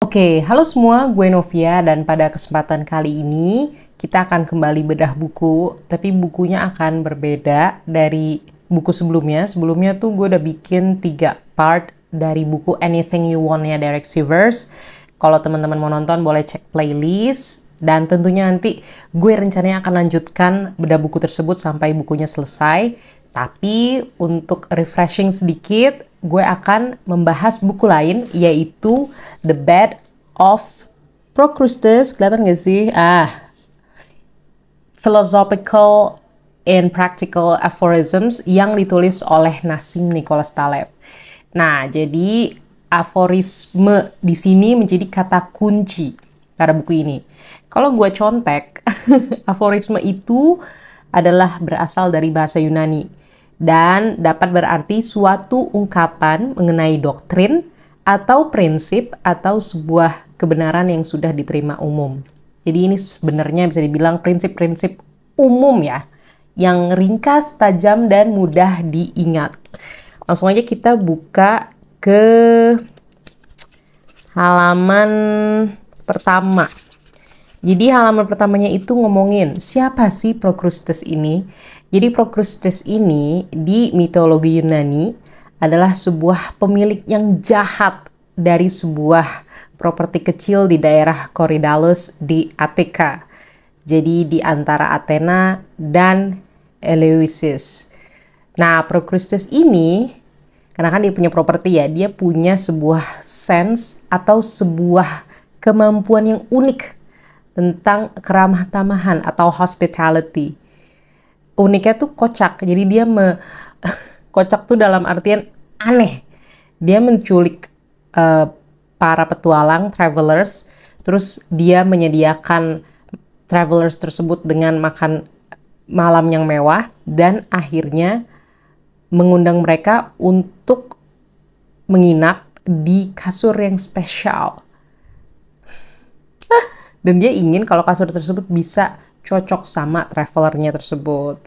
Oke, halo semua, gue Novia dan pada kesempatan kali ini kita akan kembali bedah buku, tapi bukunya akan berbeda dari buku sebelumnya. Sebelumnya tuh gue udah bikin 3 part dari buku Anything You Want-nya Derek Sivers. Kalau teman-teman mau nonton boleh cek playlist dan tentunya nanti gue rencananya akan lanjutkan bedah buku tersebut sampai bukunya selesai. Tapi untuk refreshing sedikit, gue akan membahas buku lain yaitu The Bed of Procrustes. Kelihatan gak sih? Philosophical and Practical Aphorisms yang ditulis oleh Nassim Nicholas Taleb. Nah, jadi aforisme di sini menjadi kata kunci pada buku ini. Kalau gue contek, aforisme itu adalah berasal dari bahasa Yunani dan dapat berarti suatu ungkapan mengenai doktrin atau prinsip atau sebuah kebenaran yang sudah diterima umum. Jadi ini sebenarnya bisa dibilang prinsip-prinsip umum ya, yang ringkas, tajam, dan mudah diingat. Langsung aja kita buka ke halaman pertama. Jadi halaman pertamanya itu ngomongin siapa sih Procrustes ini. Jadi Procrustes ini di mitologi Yunani adalah sebuah pemilik yang jahat dari sebuah properti kecil di daerah Korydallus di Attika. Jadi di antara Athena dan Eleusis. Nah, Procrustes ini karena kan dia punya properti ya, dia punya sebuah sense atau sebuah kemampuan yang unik tentang keramah tamahan atau hospitality. Uniknya tuh kocak, jadi dia kocak tuh dalam artian aneh. Dia menculik para petualang, travelers, terus dia menyediakan travelers tersebut dengan makan malam yang mewah, dan akhirnya mengundang mereka untuk menginap di kasur yang spesial. Dan dia ingin kalau kasur tersebut bisa cocok sama travelernya tersebut.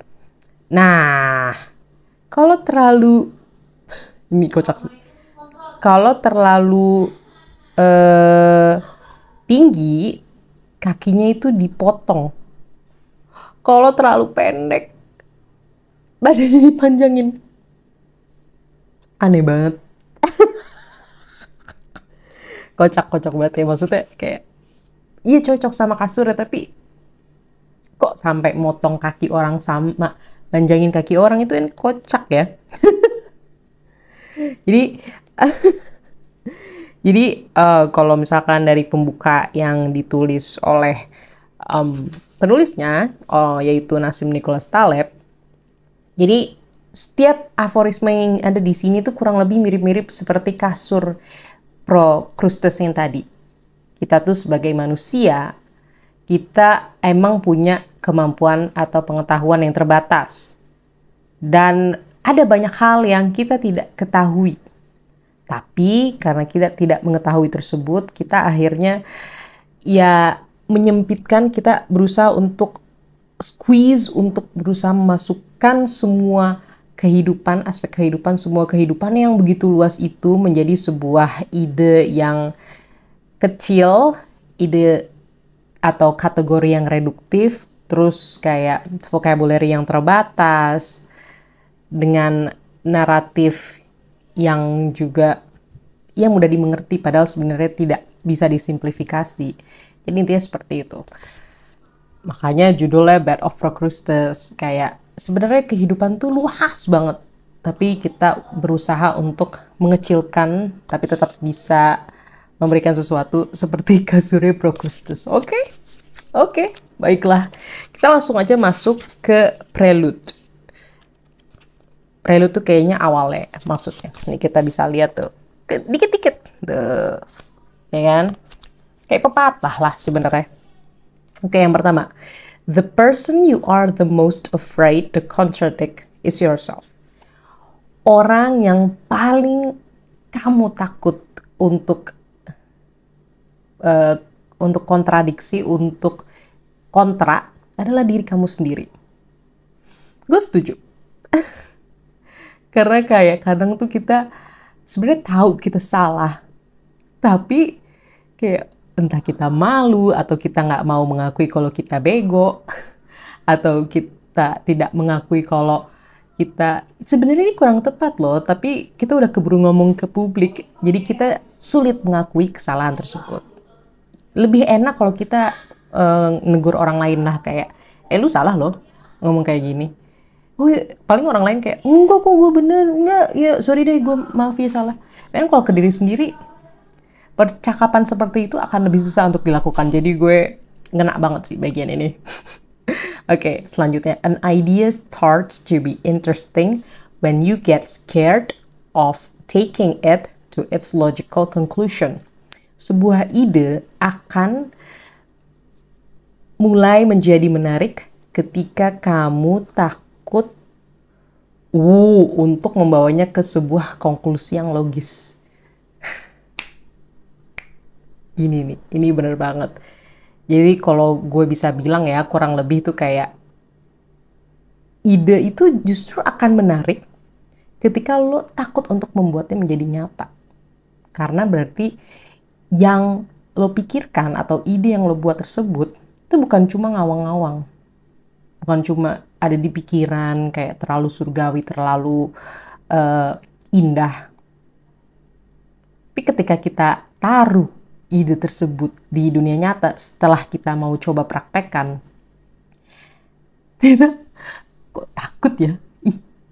Nah, kalau terlalu ini kocak sih. Kalau terlalu tinggi, kakinya itu dipotong. Kalau terlalu pendek, badannya dipanjangin. Aneh banget. Kocak-kocak banget ya, maksudnya kayak iya cocok sama kasur ya, tapi kok sampai motong kaki orang sama panjangin kaki orang, itu kan kocak ya. Jadi kalau misalkan dari pembuka yang ditulis oleh penulisnya yaitu Nassim Nicholas Taleb, jadi setiap aforisme yang ada di sini tuh kurang lebih mirip-mirip seperti kasur Procrustes yang tadi. Kita tuh sebagai manusia, kita emang punya kemampuan atau pengetahuan yang terbatas. Dan ada banyak hal yang kita tidak ketahui. Tapi karena kita tidak mengetahui tersebut, kita akhirnya ya menyempitkan, kita berusaha untuk squeeze, untuk berusaha memasukkan semua kehidupan, aspek kehidupan, semua kehidupan yang begitu luas itu menjadi sebuah ide yang kecil, ide atau kategori yang reduktif, terus kayak vocabulary yang terbatas, dengan naratif yang juga yang mudah dimengerti, padahal sebenarnya tidak bisa disimplifikasi. Jadi intinya seperti itu. Makanya judulnya Bed of Procrustes, kayak sebenarnya kehidupan tuh luas banget, tapi kita berusaha untuk mengecilkan, tapi tetap bisa memberikan sesuatu seperti kasurnya Procrustes. Oke, baiklah. Kita langsung aja masuk ke prelude. Prelude tuh kayaknya awalnya maksudnya. Ini kita bisa lihat tuh. Dikit-dikit. Ya kan? Kayak pepatah lah sebenarnya. Oke, yang pertama. The person you are the most afraid to contradict is yourself. Orang yang paling kamu takut untuk kontradiksi, untuk kontra, adalah diri kamu sendiri. Gue setuju. Karena kayak kadang tuh kita sebenarnya tahu kita salah, tapi Kayak entah kita malu atau kita nggak mau mengakui kalau kita bego atau kita tidak mengakui kalau kita sebenarnya ini kurang tepat loh, tapi kita udah keburu ngomong ke publik, jadi kita sulit mengakui kesalahan tersebut. Lebih enak kalau kita negur orang lain lah, kayak lu salah loh ngomong kayak gini. Paling orang lain kayak enggak kok gue bener, enggak ya sorry deh gue maaf ya salah. Dan kalau ke diri sendiri, percakapan seperti itu akan lebih susah untuk dilakukan. Jadi gue ngena banget sih bagian ini. Oke, selanjutnya. An idea starts to be interesting when you get scared of taking it to its logical conclusion. Sebuah ide akan mulai menjadi menarik ketika kamu takut untuk membawanya ke sebuah konklusi yang logis. Ini bener banget. Jadi kalau gue bisa bilang ya, kurang lebih tuh kayak ide itu justru akan menarik ketika lo takut untuk membuatnya menjadi nyata. Karena berarti yang lo pikirkan atau ide yang lo buat tersebut itu bukan cuma ngawang-ngawang. Bukan cuma ada di pikiran kayak terlalu surgawi, terlalu indah. Tapi ketika kita taruh ide tersebut di dunia nyata setelah kita mau coba praktekkan, kita kok takut ya?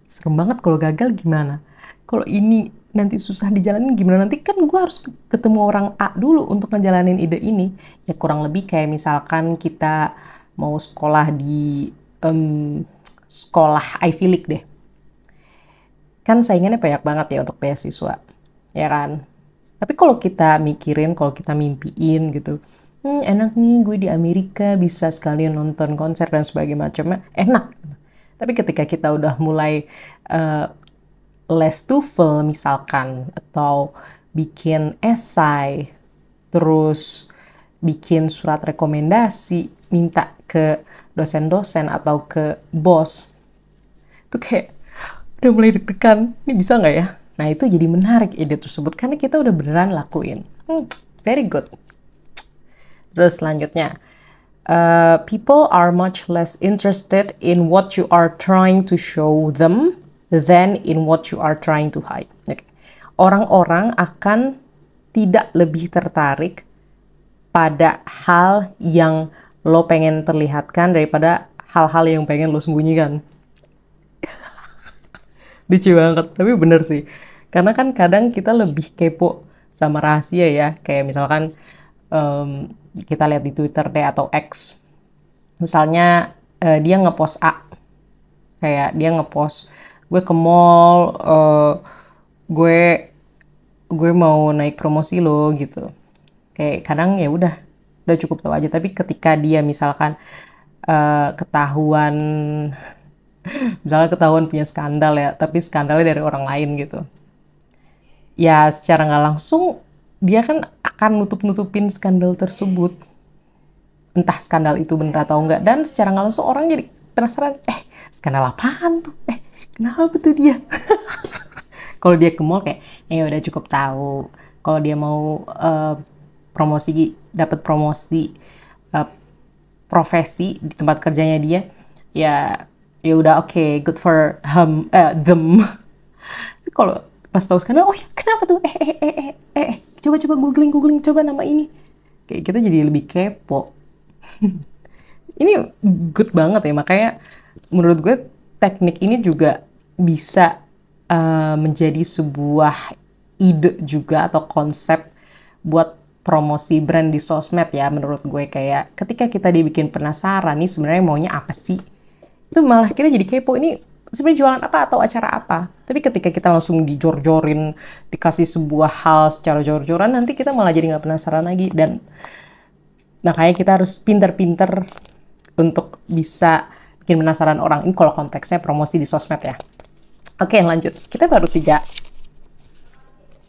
Serem banget kalau gagal gimana? Kalau ini nanti susah dijalanin gimana? Nanti kan gue harus ketemu orang A dulu untuk ngejalanin ide ini. Ya kurang lebih kayak misalkan kita mau sekolah di sekolah Ivy League deh. Kan saingannya banyak banget ya untuk beasiswa, ya kan? Tapi kalau kita mikirin, kalau kita mimpiin gitu, enak nih gue di Amerika bisa sekalian nonton konser dan sebagainya macamnya, enak. Tapi ketika kita udah mulai les TOEFL misalkan, atau bikin esai, terus bikin surat rekomendasi, minta ke dosen-dosen atau ke bos, itu kayak udah mulai deg-degan, ini bisa nggak ya? Nah itu jadi menarik ide tersebut, karena kita udah beneran lakuin. Very good. Terus selanjutnya, people are much less interested in what you are trying to show them than in what you are trying to hide. Okay. Orang-orang akan tidak lebih tertarik pada hal yang lo pengen perlihatkan daripada hal-hal yang pengen lo sembunyikan. Lucu banget, tapi bener sih. Karena kan kadang kita lebih kepo sama rahasia ya. Kayak misalkan kita lihat di Twitter deh atau X. Misalnya dia ngepost A. Kayak dia ngepost, gue ke mall, gue mau naik promosi lo gitu. Kayak kadang ya udah cukup tahu aja. Tapi ketika dia misalkan misalnya ketahuan punya skandal ya, tapi skandalnya dari orang lain gitu. Ya secara nggak langsung dia kan akan nutup-nutupin skandal tersebut. Entah skandal itu bener atau enggak. Dan secara nggak langsung orang jadi penasaran, skandal apaan tuh? Kenapa tuh dia? Kalau dia ke mall kayak, udah cukup tahu. Kalau dia mau dapat promosi profesi di tempat kerjanya dia, ya udah oke, good for them. Kalau pas tahu skandal, oh ya kenapa tuh? Coba googling coba nama ini. Kayak kita jadi lebih kepo. Ini good banget ya, makanya menurut gue teknik ini juga bisa menjadi sebuah ide juga atau konsep buat promosi brand di sosmed ya. Menurut gue kayak ketika kita dibikin penasaran nih sebenarnya maunya apa sih, itu malah kita jadi kepo, ini sebenarnya jualan apa atau acara apa. Tapi ketika kita langsung dijor-jorin, dikasih sebuah hal secara jor-joran, nanti kita malah jadi nggak penasaran lagi. Dan makanya kita harus pinter-pinter untuk bisa bikin penasaran orang. Ini kalau konteksnya promosi di sosmed ya. Oke, lanjut. Kita baru 3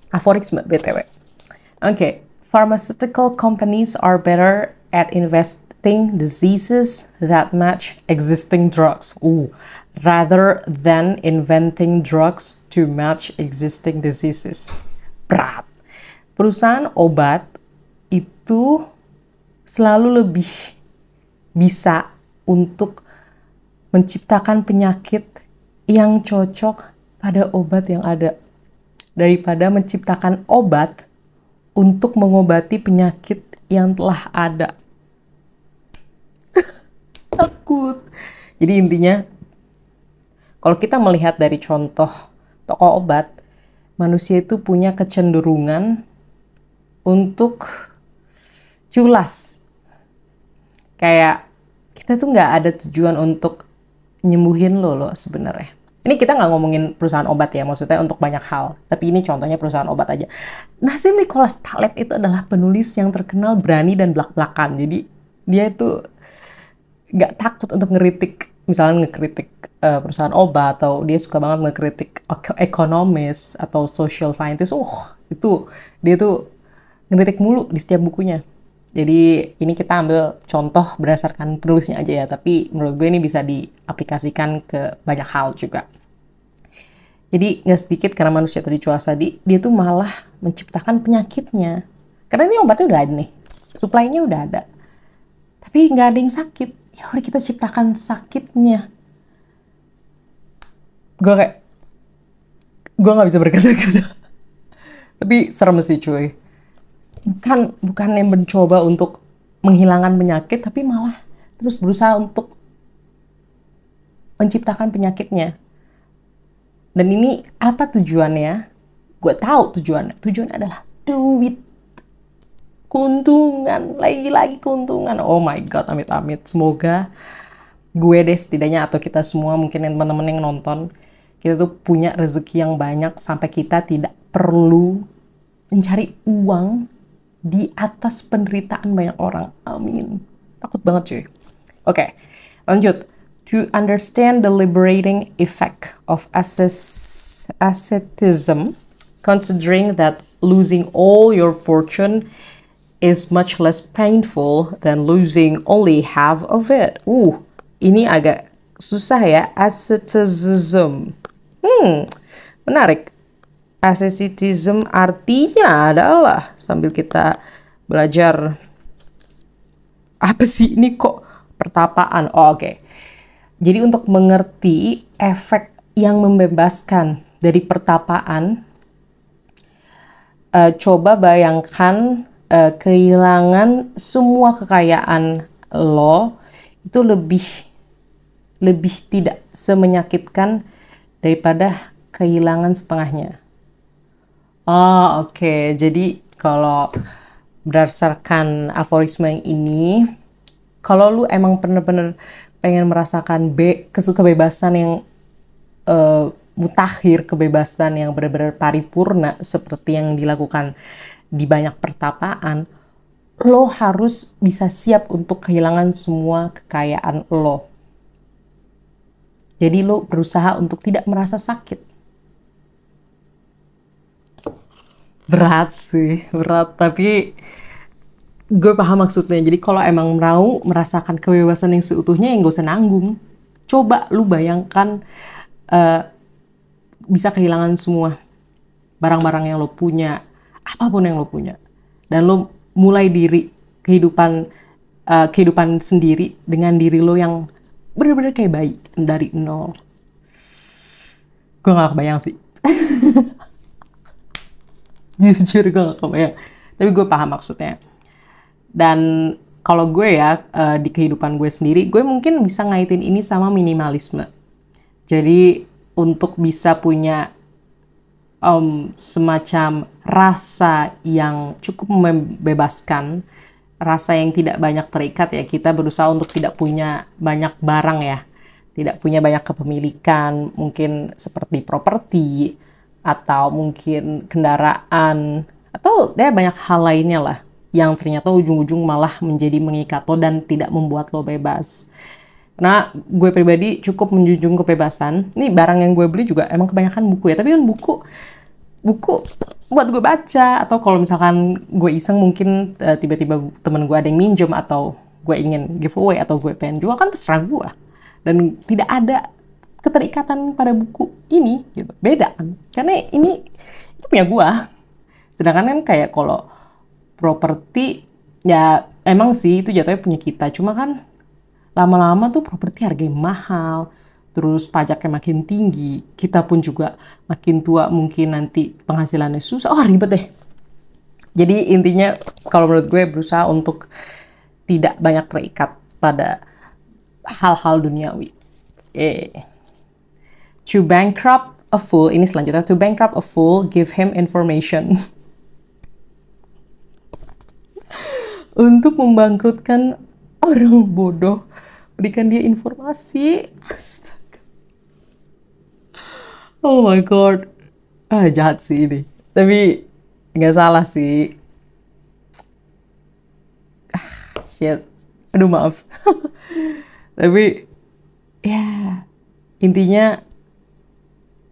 aforisme BTW. Oke, pharmaceutical companies are better at investing diseases that match existing drugs. Rather than inventing drugs to match existing diseases. Berat. Perusahaan obat itu selalu lebih bisa untuk menciptakan penyakit yang cocok pada obat yang ada daripada menciptakan obat untuk mengobati penyakit yang telah ada. Takut. Jadi intinya, kalau kita melihat dari contoh toko obat, manusia itu punya kecenderungan untuk culas. Kayak kita tuh nggak ada tujuan untuk nyembuhin lo sebenarnya. Ini kita nggak ngomongin perusahaan obat ya, maksudnya untuk banyak hal. Tapi ini contohnya perusahaan obat aja. Nassim Nicholas Taleb itu adalah penulis yang terkenal berani dan belak-belakan. Jadi dia itu nggak takut untuk ngeritik, misalnya ngekritik perusahaan obat, atau dia suka banget ngekritik ekonomis atau social scientist. Itu dia tuh ngeritik mulu di setiap bukunya. Jadi ini kita ambil contoh berdasarkan penulisnya aja ya, tapi menurut gue ini bisa diaplikasikan ke banyak hal juga. Jadi nggak sedikit karena manusia tadi cuaca dia tuh malah menciptakan penyakitnya. Karena ini obatnya udah ada nih, supply-nya udah ada. Tapi nggak ada yang sakit, ya udah kita ciptakan sakitnya. Gue nggak bisa berkata-kata. Tapi serem sih cuy. Bukan yang mencoba untuk menghilangkan penyakit, tapi malah terus berusaha untuk menciptakan penyakitnya. Dan ini apa tujuannya? Gue tahu tujuannya. Tujuannya adalah duit. Keuntungan. Lagi-lagi keuntungan. Oh my God, amit-amit. Semoga gue deh setidaknya, atau kita semua mungkin yang teman-teman yang nonton, kita tuh punya rezeki yang banyak sampai kita tidak perlu mencari uang di atas penderitaan banyak orang. Amin. Takut banget cuy. Oke, lanjut. To understand the liberating effect of asceticism, considering that losing all your fortune is much less painful than losing only half of it. Ini agak susah ya, asceticism. Menarik. Asceticism artinya adalah, sambil kita belajar, apa sih ini kok pertapaan? Oke. Jadi untuk mengerti efek yang membebaskan dari pertapaan, coba bayangkan kehilangan semua kekayaan lo itu lebih tidak semenyakitkan daripada kehilangan setengahnya. Oke. Jadi kalau berdasarkan aforisme yang ini, kalau lu emang bener-bener pengen merasakan kebebasan yang mutakhir, kebebasan yang benar-benar paripurna seperti yang dilakukan di banyak pertapaan, lo harus bisa siap untuk kehilangan semua kekayaan lo. Jadi lo berusaha untuk tidak merasa sakit. Berat sih, berat, tapi gue paham maksudnya. Jadi kalau emang mau merasakan kebebasan yang seutuhnya, yang gak usah nanggung. Coba lu bayangkan bisa kehilangan semua barang-barang yang lo punya, apapun yang lo punya, dan lo mulai kehidupan sendiri dengan diri lo yang bener-bener kayak bayi dari nol. Gue gak kebayang sih. Jujur gue gak kebayang, tapi gue paham maksudnya. Dan kalau gue ya, di kehidupan gue sendiri, gue mungkin bisa ngaitin ini sama minimalisme. Jadi untuk bisa punya semacam rasa yang cukup membebaskan, rasa yang tidak banyak terikat ya, kita berusaha untuk tidak punya banyak barang ya, tidak punya banyak kepemilikan, mungkin seperti properti, atau mungkin kendaraan, atau banyak hal lainnya lah, yang ternyata ujung-ujung malah menjadi mengikat lo dan tidak membuat lo bebas. Karena gue pribadi cukup menjunjung kebebasan. Ini barang yang gue beli juga emang kebanyakan buku ya, tapi kan buku buat gue baca, atau kalau misalkan gue iseng mungkin tiba-tiba temen gue ada yang minjem, atau gue ingin giveaway, atau gue pengen jual, kan terserah gue. Dan tidak ada keterikatan pada buku ini gitu. Beda kan, karena ini punya gue. Sedangkan kan kayak kalau properti Ya emang sih itu jatuhnya punya kita, cuma kan lama-lama tuh properti harganya mahal, terus pajaknya makin tinggi, kita pun juga makin tua mungkin nanti penghasilannya susah, oh ribet deh. Jadi intinya kalau menurut gue berusaha untuk tidak banyak terikat pada hal-hal duniawi. To bankrupt a fool, ini selanjutnya, to bankrupt a fool, give him information. Untuk membangkrutkan orang bodoh, berikan dia informasi. Astaga. Oh my god. Jahat sih ini. Tapi nggak salah sih. Shit. Aduh maaf. Tapi ya intinya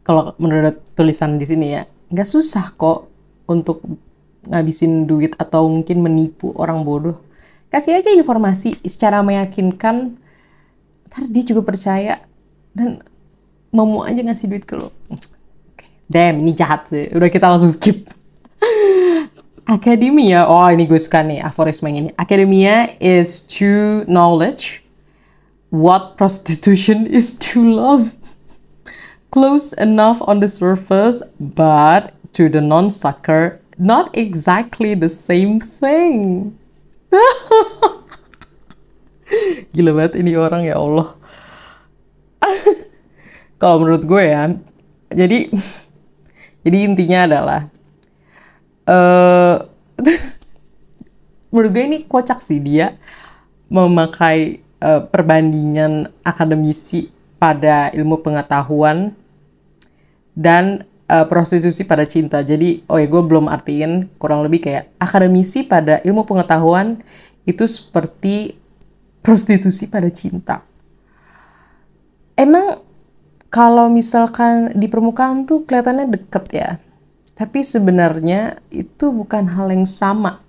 kalau menurut tulisan di sini ya, nggak susah kok untuk ngabisin duit atau mungkin menipu orang bodoh. Kasih aja informasi secara meyakinkan, ntar dia juga percaya dan mau aja ngasih duit ke lo. Damn, ini jahat sih. Udah kita langsung skip. Academia, oh ini gue suka nih aforisme ini. Academia is to knowledge what prostitution is to love. Close enough on the surface, but to the non-sucker, not exactly the same thing. Gila banget ini orang, ya Allah. Kalau menurut gue ya, jadi intinya adalah, menurut gue ini kocak sih dia memakai perbandingan akademisi pada ilmu pengetahuan dan prostitusi pada cinta. Jadi, gue belum artiin, kurang lebih kayak akademisi pada ilmu pengetahuan itu seperti prostitusi pada cinta. Emang kalau misalkan di permukaan tuh kelihatannya deket ya, tapi sebenarnya itu bukan hal yang sama.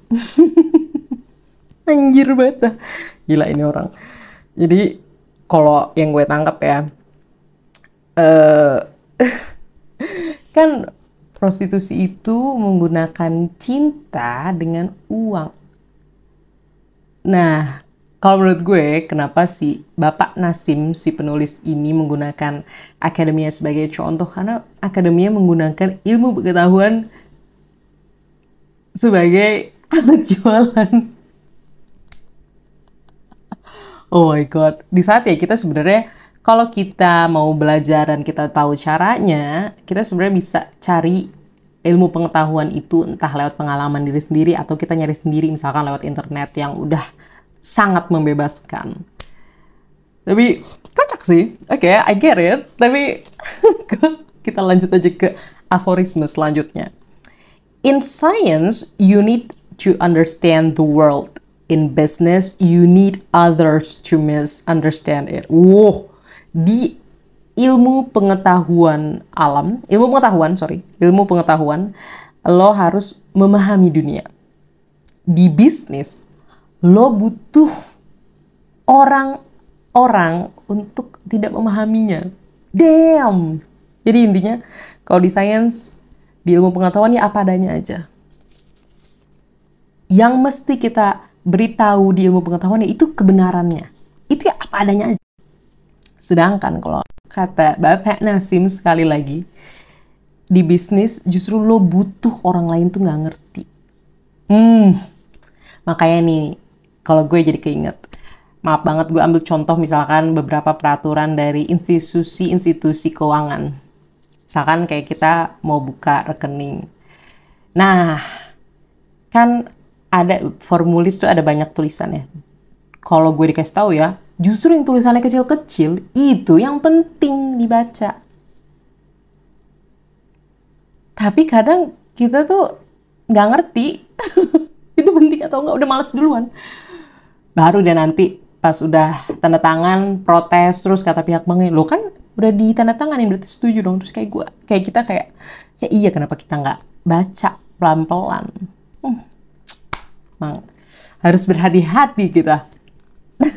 Anjir banget dah. Gila ini orang. Jadi kalau yang gue tangkap ya, kan prostitusi itu menggunakan cinta dengan uang. Nah, kalau menurut gue, kenapa sih Bapak Nasim, si penulis ini menggunakan akademia sebagai contoh? Karena akademia menggunakan ilmu pengetahuan sebagai alat jualan. Oh my god, di saat ya kita sebenarnya kalau kita mau belajar dan kita tahu caranya, kita sebenarnya bisa cari ilmu pengetahuan itu entah lewat pengalaman diri sendiri atau kita nyari sendiri misalkan lewat internet yang udah sangat membebaskan. Tapi kocak sih, oke, I get it. Tapi kita lanjut aja ke aforisme selanjutnya. In science, you need to understand the world. In business, you need others to misunderstand it. Wow, di ilmu pengetahuan, lo harus memahami dunia. Di bisnis, lo butuh orang-orang untuk tidak memahaminya. Damn! Jadi intinya, kalau di sains, di ilmu pengetahuan ya apa adanya aja. Yang mesti kita beritahu di ilmu pengetahuan itu kebenarannya. Itu ya apa adanya aja. Sedangkan kalau kata Bapak Nasim sekali lagi, di bisnis justru lo butuh orang lain tuh nggak ngerti. Makanya nih, kalau gue jadi keinget, maaf banget gue ambil contoh misalkan beberapa peraturan dari institusi keuangan. Misalkan kayak kita mau buka rekening. Nah, kan ada formulir tuh ada banyak tulisannya. Kalau gue dikasih tahu ya, justru yang tulisannya kecil-kecil itu yang penting dibaca. Tapi kadang kita tuh nggak ngerti itu penting atau nggak, udah males duluan. Baru deh nanti pas udah tanda tangan, protes, terus kata pihak banknya, lo kan udah ditandatanganin berarti setuju dong. Terus kayak kita kayak, ya iya kenapa kita nggak baca pelan-pelan. Mang, harus berhati-hati kita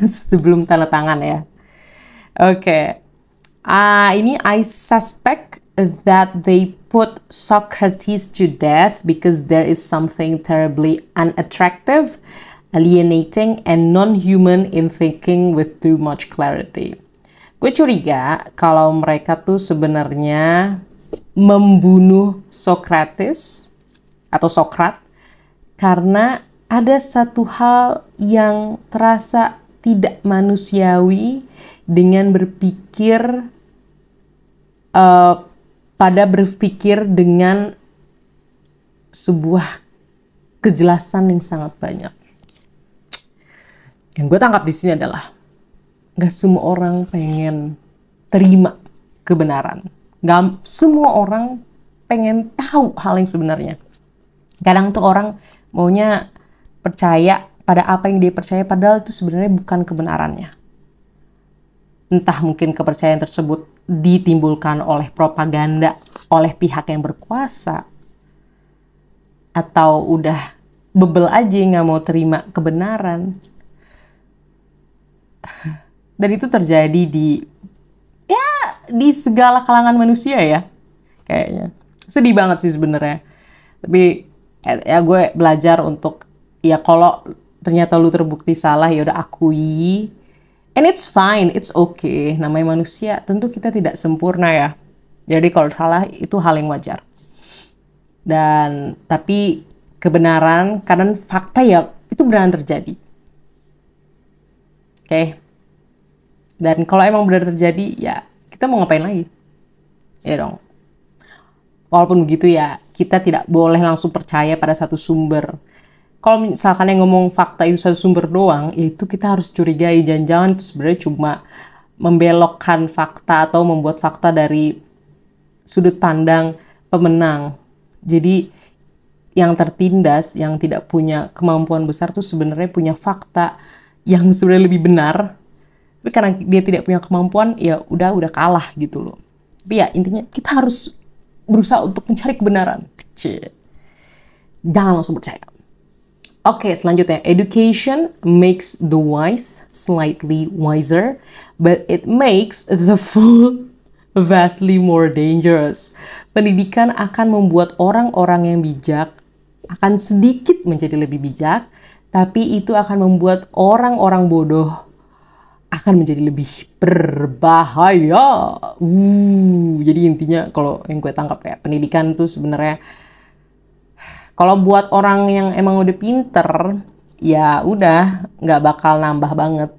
sebelum tanda tangan ya. Oke. Ini I suspect that they put Socrates to death because there is something terribly unattractive alienating, and non-human in thinking with too much clarity. Gue curiga kalau mereka tuh sebenarnya membunuh Socrates atau Sokrat karena ada satu hal yang terasa tidak manusiawi dengan berpikir dengan sebuah kejelasan yang sangat banyak. Yang gue tangkap di sini adalah gak semua orang pengen terima kebenaran. Gak semua orang pengen tahu hal yang sebenarnya. Kadang tuh orang maunya percaya pada apa yang dia percaya, padahal itu sebenarnya bukan kebenarannya. Entah mungkin kepercayaan tersebut ditimbulkan oleh propaganda oleh pihak yang berkuasa, atau udah bebel aja nggak mau terima kebenaran. Dan itu terjadi di segala kalangan manusia ya, kayaknya. Sedih banget sih sebenarnya. Tapi ya gue belajar untuk, ya kalau ternyata lu terbukti salah, ya udah akui. And it's fine, it's okay. Namanya manusia, tentu kita tidak sempurna ya. Jadi kalau salah itu hal yang wajar. Dan tapi kebenaran, kadang fakta ya itu beneran terjadi. Oke. Dan kalau emang benar terjadi, ya kita mau ngapain lagi? Ya dong. Walaupun begitu ya, kita tidak boleh langsung percaya pada satu sumber. Kalau misalkan yang ngomong fakta itu satu sumber doang, ya itu kita harus curigai. Jangan-jangan itu sebenarnya cuma membelokkan fakta atau membuat fakta dari sudut pandang pemenang. Jadi yang tertindas, yang tidak punya kemampuan besar tuh sebenarnya punya fakta yang sebenarnya lebih benar. Tapi karena dia tidak punya kemampuan, ya udah kalah gitu loh. Tapi ya intinya kita harus berusaha untuk mencari kebenaran. Jangan langsung percaya. Oke, selanjutnya. Education makes the wise slightly wiser, but it makes the fool vastly more dangerous. Pendidikan akan membuat orang-orang yang bijak akan sedikit menjadi lebih bijak, tapi itu akan membuat orang-orang bodoh akan menjadi lebih berbahaya. Jadi intinya kalau yang gue tangkap ya, pendidikan tuh sebenarnya kalau buat orang yang emang udah pinter, ya udah nggak bakal nambah banget.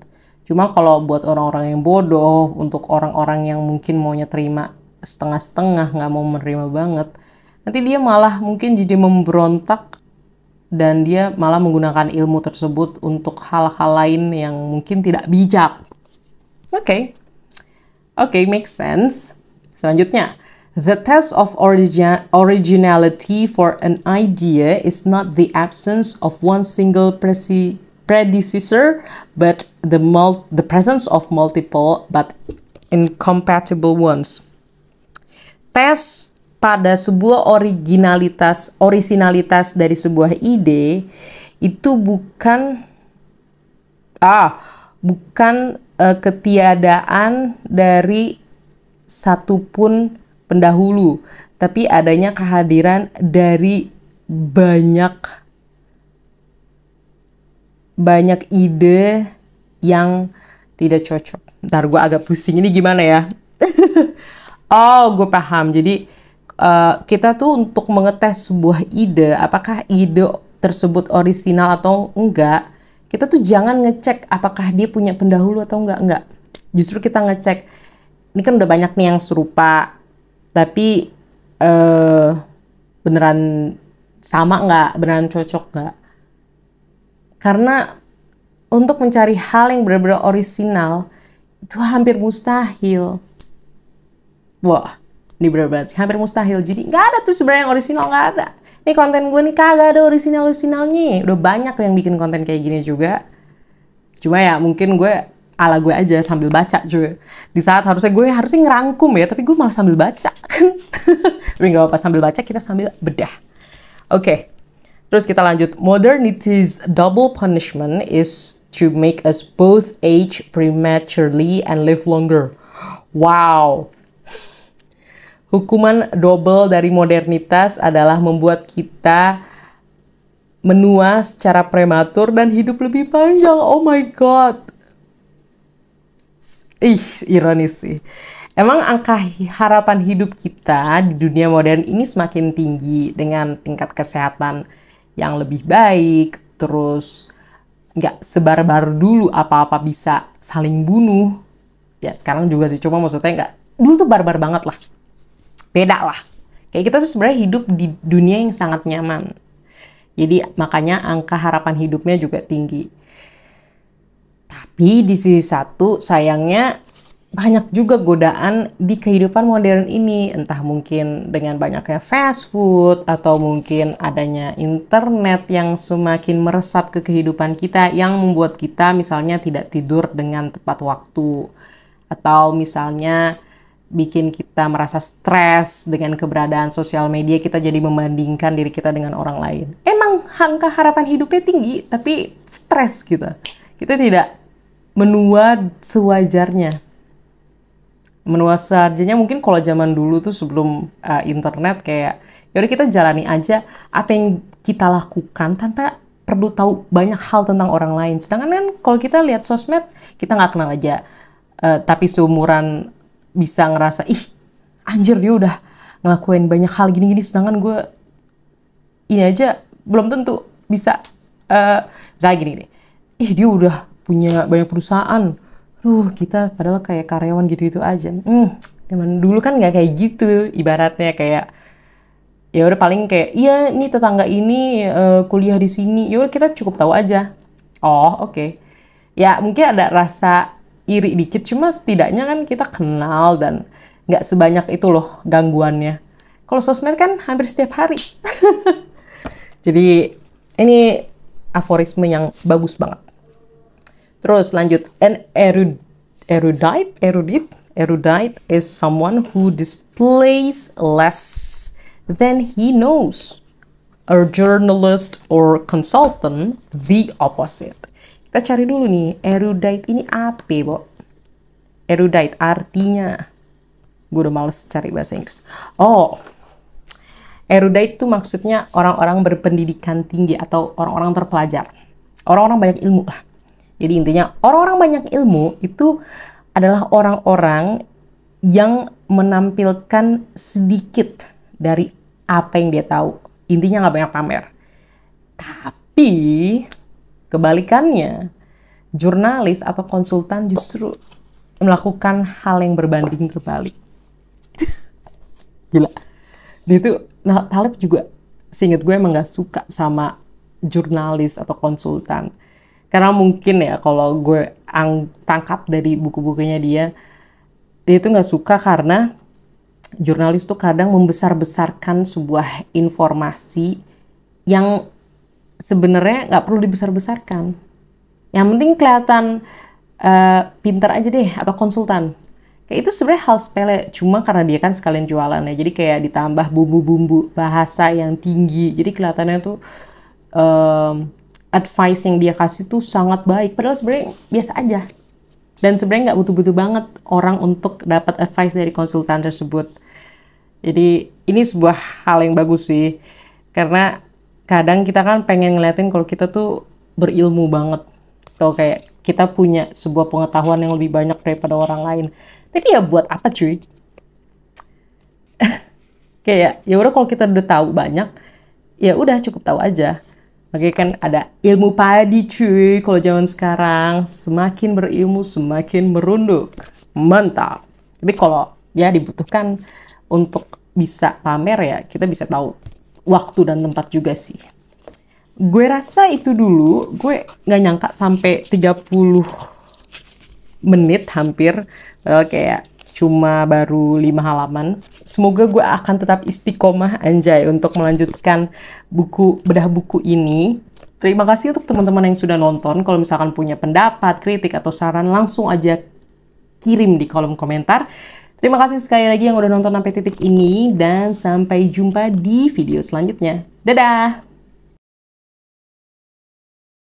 Cuma kalau buat orang-orang yang bodoh, untuk orang-orang yang mungkin maunya terima setengah-setengah, nggak mau menerima banget, nanti dia malah mungkin jadi memberontak dan dia malah menggunakan ilmu tersebut untuk hal-hal lain yang mungkin tidak bijak. Oke, makes sense. Selanjutnya. The test of originality for an idea is not the absence of one single predecessor, but the presence of multiple but incompatible ones. Tes pada sebuah originalitas dari sebuah ide itu bukan ketiadaan dari satupun pendahulu, tapi adanya kehadiran dari banyak ide yang tidak cocok. Ntar gue agak pusing, ini gimana ya? Oh, gue paham. Jadi kita tuh untuk mengetes sebuah ide, apakah ide tersebut orisinal atau enggak, kita tuh jangan ngecek apakah dia punya pendahulu atau enggak. Justru kita ngecek, ini kan udah banyak nih yang serupa, tapi beneran sama nggak, beneran cocok nggak? Karena untuk mencari hal yang benar-benar orisinal itu hampir mustahil. Wah, ini benar-benar sih hampir mustahil. Jadi nggak ada tuh sebenarnya yang orisinal, nggak ada. Nih konten gue nih kagak ada orisinalnya. Udah banyak yang bikin konten kayak gini juga. Cuma ya mungkin gue ala gue aja sambil baca juga. Di saat harusnya ngerangkum ya, tapi gue malah sambil baca kan. Tapi gak apa-apa, sambil baca kita sambil bedah. Oke. Terus kita lanjut. Modernity's double punishment is to make us both age prematurely and live longer. Wow. Hukuman double dari modernitas adalah membuat kita menua secara prematur dan hidup lebih panjang. Oh my god. Ih, ironis sih. Emang angka harapan hidup kita di dunia modern ini semakin tinggi dengan tingkat kesehatan yang lebih baik, terus nggak sebar-bar dulu apa-apa bisa saling bunuh. Ya sekarang juga sih, cuma maksudnya nggak, dulu tuh barbar banget lah. Beda lah. Kayak kita tuh sebenarnya hidup di dunia yang sangat nyaman. Jadi makanya angka harapan hidupnya juga tinggi. Tapi di sisi satu sayangnya banyak juga godaan di kehidupan modern ini. Entah mungkin dengan banyaknya fast food atau mungkin adanya internet yang semakin meresap ke kehidupan kita yang membuat kita misalnya tidak tidur dengan tepat waktu. Atau misalnya bikin kita merasa stres dengan keberadaan sosial media, kita jadi membandingkan diri kita dengan orang lain. Emang angka harapan hidupnya tinggi, tapi stres gitu. Kita tidak menua sewajarnya. Menua sewajarnya mungkin kalau zaman dulu tuh sebelum internet kayak, yaudah kita jalani aja apa yang kita lakukan tanpa perlu tahu banyak hal tentang orang lain. Sedangkan kan kalau kita lihat sosmed, kita nggak kenal aja. Tapi seumuran bisa ngerasa, ih anjir dia udah ngelakuin banyak hal gini-gini, sedangkan gue ini aja belum tentu bisa. Misalnya gini deh, ih dia udah punya banyak perusahaan, kita padahal kayak karyawan gitu-gitu aja. Zaman dulu kan nggak kayak gitu, ibaratnya kayak ya udah paling kayak, iya nih tetangga ini kuliah di sini, ya udah kita cukup tahu aja. Oh oke. Ya mungkin ada rasa iri dikit, cuma setidaknya kan kita kenal dan nggak sebanyak itu loh gangguannya. Kalau sosmed kan hampir setiap hari. Jadi ini aforisme yang bagus banget. Terus lanjut, an erudite is someone who displays less than he knows. A journalist or consultant, the opposite. Kita cari dulu nih, erudite ini apa, Bo? Erudite artinya, gue udah males cari bahasa Inggris. Oh, erudite itu maksudnya orang-orang berpendidikan tinggi atau orang-orang terpelajar. Orang-orang banyak ilmu lah. Jadi intinya, orang-orang banyak ilmu itu adalah orang-orang yang menampilkan sedikit dari apa yang dia tahu. Intinya nggak banyak pamer. Tapi kebalikannya, jurnalis atau konsultan justru melakukan hal yang berbanding terbalik. Gila. Dia tuh, nah, Taleb juga, seinget gue emang gak suka sama jurnalis atau konsultan. Karena mungkin ya, kalau gue tangkap dari buku-bukunya dia tuh gak suka karena jurnalis tuh kadang membesar-besarkan sebuah informasi yang sebenarnya nggak perlu dibesar-besarkan. Yang penting kelihatan pinter aja deh, atau konsultan. Kayak itu sebenarnya hal sepele, cuma karena dia kan sekalian jualan ya. Jadi kayak ditambah bumbu-bumbu bahasa yang tinggi. Jadi kelihatannya tuh advice yang dia kasih tuh sangat baik. Padahal sebenarnya biasa aja. Dan sebenarnya nggak butuh-butuh banget orang untuk dapat advice dari konsultan tersebut. Jadi ini sebuah hal yang bagus sih. Karena kadang kita kan pengen ngeliatin kalau kita tuh berilmu banget. Atau kayak kita punya sebuah pengetahuan yang lebih banyak daripada orang lain. Tapi ya buat apa cuy? Kayak ya udah kalau kita udah tahu banyak, ya udah cukup tahu aja. Makanya kan ada ilmu padi cuy. Kalau zaman sekarang semakin berilmu semakin merunduk. Mantap. Tapi kalau ya dibutuhkan untuk bisa pamer ya, kita bisa tahu waktu dan tempat juga sih. Gue rasa itu dulu, gue nggak nyangka sampai 30 menit hampir, kayak cuma baru 5 halaman. Semoga gue akan tetap istiqomah anjay untuk melanjutkan bedah buku ini. Terima kasih untuk teman-teman yang sudah nonton. Kalau misalkan punya pendapat, kritik, atau saran, langsung aja kirim di kolom komentar. Terima kasih sekali lagi yang udah nonton sampai titik ini, dan sampai jumpa di video selanjutnya. Dadah!